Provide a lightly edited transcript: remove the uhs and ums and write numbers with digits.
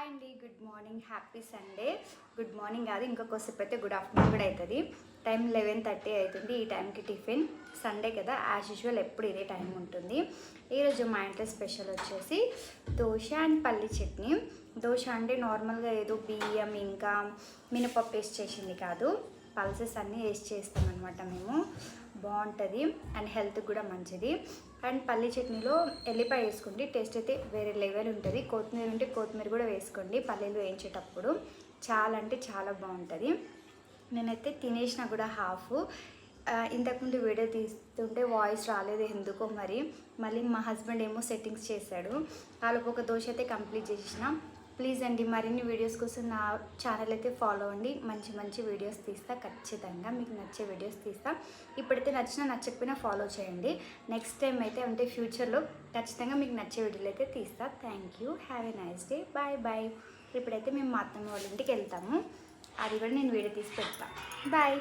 Hi అండి, good morning, happy Sunday. Good morning కాదు, ఇంకొకసేపు అయితే గుడ్ ఆఫ్టర్నూన్ కూడా అవుతుంది. టైం 11:30 అవుతుంది. ఈ టైంకి టిఫిన్. సండే కదా, యాజ్ యూజువల్ ఎప్పుడు ఇదే టైం ఉంటుంది. ఈరోజు మా ఇంట్లో స్పెషల్ వచ్చేసి దోశ అండ్ పల్లి చట్నీ. దోశ అంటే నార్మల్గా ఏదో బియ్యం ఇంకా మినపప్పు వేస్ట్ చేసింది కాదు, పల్సెస్ అన్నీ వేస్ట్ చేస్తామన్నమాట మేము. బాగుంటుంది అండ్ హెల్త్ కూడా మంచిది. అండ్ పల్లి చట్నీలో ఎల్లిపాయ వేసుకోండి, టేస్ట్ అయితే వేరే లెవెల్ ఉంటుంది. కొత్తిమీర ఉంటే కొత్తిమీర కూడా వేసుకోండి పల్లీలు వేయించేటప్పుడు. చాలా అంటే చాలా బాగుంటుంది. నేనైతే తినేసిన కూడా హాఫ్. ఇంతకుముందు వీడియో తీస్తుంటే వాయిస్ రాలేదు ఎందుకో మరి. మళ్ళీ మా హస్బెండ్ ఏమో సెట్టింగ్స్ చేశాడు. వాళ్ళకు ఒక దోశ అయితే కంప్లీట్ చేసిన. ప్లీజ్ అండి, మరిన్ని వీడియోస్ కోసం నా ఛానల్ అయితే ఫాలో అవ్వండి. మంచి మంచి వీడియోస్ తీస్తా, ఖచ్చితంగా మీకు నచ్చే వీడియోస్ తీస్తా. ఇప్పుడైతే నచ్చినా నచ్చకపోయినా ఫాలో చేయండి. నెక్స్ట్ టైం అయితే అంటే ఫ్యూచర్లో ఖచ్చితంగా మీకు నచ్చే వీడియోలు అయితే తీస్తా. Thank you, have a nice day, bye bye. ఇప్పుడైతే మేము మా అత్తమ్మ వాళ్ళ ఇంటికి వెళ్తాము, అది కూడా నేను వీడియో తీసి పెడతాను. బాయ్.